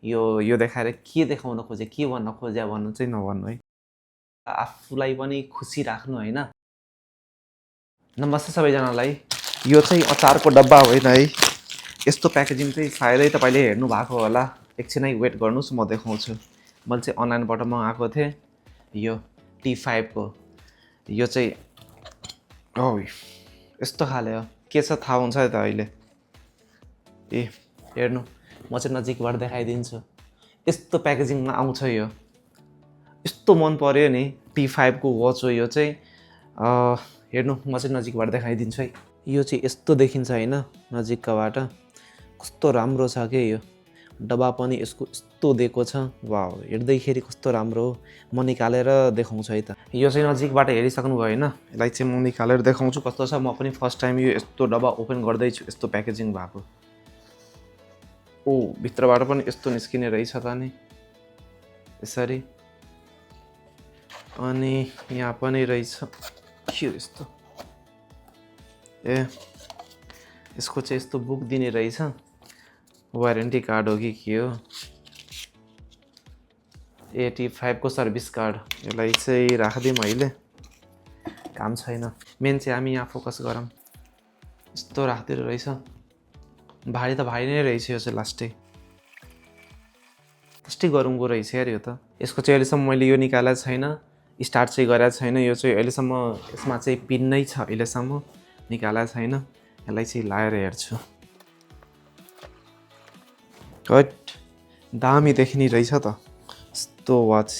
यो देखाएर के देखाउन खोजे, के भन्न खोजे भन्नु चाहिँ नभन्नु है। आफूलाई पनि खुसी राख्नु होइन। नमस्ते सबैजनालाई। यो चाहिँ अचारको डब्बा होइन है। यस्तो प्याकेजिङ चाहिँ सायदै तपाईँले हेर्नु भएको होला। एकछिनै वेट गर्नुहोस्, म देखाउँछु। मैले चाहिँ अनलाइनबाट मगाएको थिएँ यो T5 को। यो चाहिँ यस्तो खाले हो। के छ थाहा हुन्छ त अहिले। हेर्नु, म चाहिँ नजिकबाट देखाइदिन्छु। यस्तो प्याकेजिङमा आउँछ यो। यस्तो मन पर्यो नि। T5 को वाच हो यो चाहिँ। हेर्नु, म चाहिँ नजिकबाट देखाइदिन्छु है। यो चाहिँ यस्तो देखिन्छ होइन नजिकबाट। कस्तो राम्रो छ के यो। डब्बा पनि यसको यस्तो दिएको छ। वाउ, हेर्दैखेरि कस्तो राम्रो हो। म निकालेर देखाउँछु है त। यो चाहिँ नजिकबाट हेरिसक्नु भयो होइन। यसलाई चाहिँ म निकालेर देखाउँछु कस्तो छ। म पनि फर्स्ट टाइम यो यस्तो डब्बा ओपन गर्दैछु, यस्तो प्याकेजिङ भएको। भित्रबाट पनि यस्तो निस्किने रहेछ त नि यसरी। अनि यहाँ पनि रहेछ के यस्तो। यसको चाहिँ यस्तो बुक दिने रहेछ। वारेन्टी कार्ड हो कि के हो। T5 को सर्भिस कार्ड। यसलाई चाहिँ राखिदिउँ अहिले, काम छैन। मेन चाहिँ हामी यहाँ फोकस गरौँ। यस्तो राखिदिएर रहेछ। भारी त भारी नै रहेछ यो चाहिँ। लास्टै गरौँको रहेछ यार यो त। यसको चाहिँ अहिलेसम्म मैले यो निकालेको छैन, स्टार्ट चाहिँ गरेको छैन। यो चाहिँ अहिलेसम्म यसमा चाहिँ पिन नै छ, अहिलेसम्म निकालेको छैन। यसलाई चाहिँ लाएर हेर्छु। हट, दामी देखिने रहेछ त यस्तो वाच।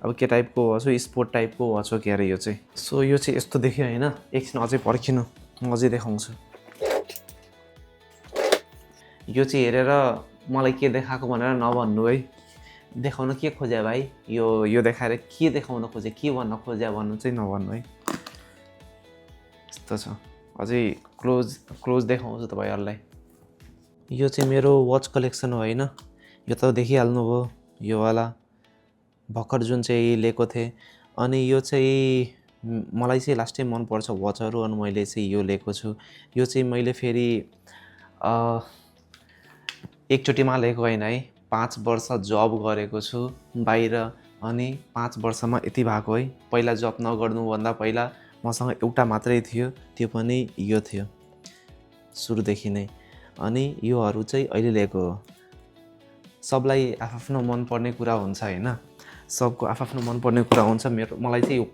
अब के टाइपको वाच हो, स्पोर्ट टाइपको वाच हो क्या अरे यो चाहिँ। सो यो चाहिँ यस्तो देख्यो होइन। एकछिन अझै पर्खिनु, म अझै देखाउँछु। यो चाहिँ हेरेर मलाई के देखाएको भनेर नभन्नु है। देखाउन के खोजे भाइ, यो देखाएर के देखाउन खोजे, के भन्न खोजे भन्नु चाहिँ नभन्नु है। यस्तो छ। अझै क्लोज देखाउँछु तपाईँहरूलाई। यो चाहिँ मेरो वाच कलेक्सन हो होइन। यो त देखिहाल्नु भयो, यो वाला भर्खर जुन चाहिँ लिएको थिएँ। अनि यो चाहिँ मलाई चाहिँ लास्टै मनपर्छ वाचहरू, अनि मैले चाहिँ यो लिएको छु। यो चाहिँ मैले फेरि एकचोटिमा लिएको होइन है। 5 वर्ष जब गरेको छु बाहिर, अनि 5 वर्षमा यति भएको है। पहिला जब नगर्नुभन्दा पहिला मसँग एउटा मात्रै थियो, त्यो पनि यो थियो सुरुदेखि नै। अनि योहरू चाहिँ अहिले लिएको हो। सबलाई आफ्नो मनपर्ने कुरा हुन्छ होइन। सबको आफ्नो मनपर्ने कुरा हुन्छ। मलाई चाहिँ यो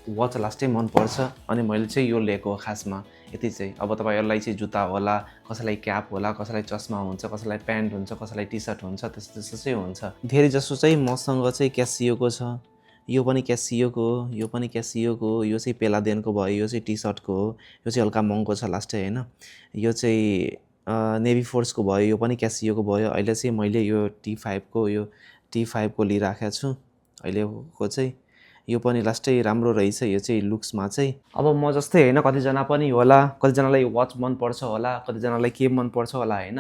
वाच लास्टै मनपर्छ, अनि मैले चाहिँ यो लिएको हो खासमा यति चाहिँ। अब तपाईँहरूलाई चाहिँ जुत्ता होला, कसैलाई क्याप होला, कसैलाई चस्मा हुन्छ, कसैलाई प्यान्ट हुन्छ, कसैलाई टी सर्ट हुन्छ, त्यस्तो चाहिँ हुन्छ। धेरै जसो चाहिँ मसँग चाहिँ क्यासियोको छ। यो पनि क्यासियोको हो, यो पनि क्यासियोको हो। यो चाहिँ पेलादेनको भयो, यो चाहिँ टी सर्टको हो। यो चाहिँ हल्का महँगो छ लास्टै होइन। यो चाहिँ नेभी फोर्सको भयो, यो पनि क्यासियोको भयो। अहिले चाहिँ मैले यो T5 को लिइराखेको छु अहिलेको चाहिँ। यो पनि लास्टै राम्रो रहेछ यो चाहिँ लुक्समा चाहिँ। अब म जस्तै होइन, कतिजना पनि होला, कतिजनालाई वाच मनपर्छ होला, कतिजनालाई के मनपर्छ होला होइन।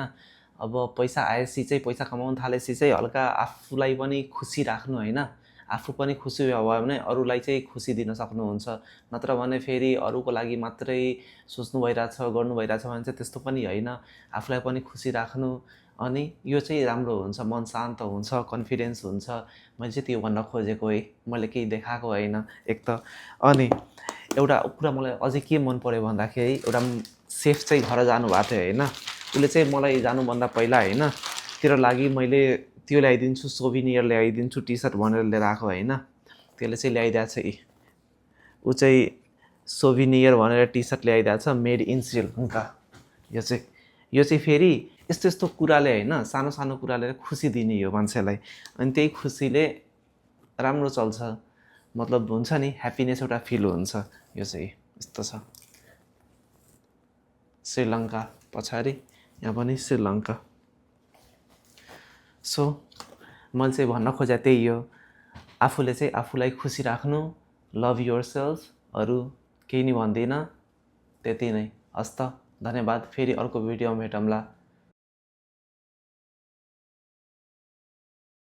अब पैसा आएपछि चाहिँ, पैसा कमाउन थालेपछि चाहिँ हल्का आफूलाई पनि खुसी राख्नु होइन। आफू पनि खुसी भयो भने अरूलाई चाहिँ खुसी दिन सक्नुहुन्छ। नत्र भने फेरि अरूको लागि मात्रै सोच्नु भइरहेछ, गर्नु भइरहेछ भने चाहिँ त्यस्तो पनि होइन। आफूलाई पनि खुसी राख्नु, अनि यो चाहिँ राम्रो हुन्छ। मन शान्त हुन्छ, कन्फिडेन्स हुन्छ। मैले चाहिँ त्यो भन्न खोजेको है, मैले केही देखाएको होइन एक त। अनि एउटा कुरा मलाई अझै के मन पर्यो भन्दाखेरि, एउटा सेफ चाहिँ घर जानुभएको थियो होइन। उसले चाहिँ मलाई जानुभन्दा पहिला होइन, तेरो लागि मैले त्यो ल्याइदिन्छु, सोभिनियर ल्याइदिन्छु, टी सर्ट भनेर लिएर आएको होइन। त्यसले चाहिँ ल्याइदिएको छ। ऊ चाहिँ सोभिनियर भनेर टी सर्ट ल्याइदिएको छ, मेड इन श्रीलङ्का। यो चाहिँ फेरि यस्तो कुराले होइन, सानो सानो कुराले खुसी दिने हो मान्छेलाई। अनि त्यही खुसीले राम्रो चल्छ। मतलब हुन्छ नि, ह्याप्पिनेस एउटा फिल हुन्छ। यो चाहिँ यस्तो छ। श्रीलङ्का पछाडि, यहाँ पनि श्रीलङ्का। सो मैले चाहिँ भन्न खोजे त्यही हो। आफूले चाहिँ आफूलाई खुसी राख्नु, लभ योर सेल्फ। अरू केही नि भन्दिनँ, त्यति नै। हस् त, धन्यवाद। फेरि अर्को भिडियोमा भेटौँला।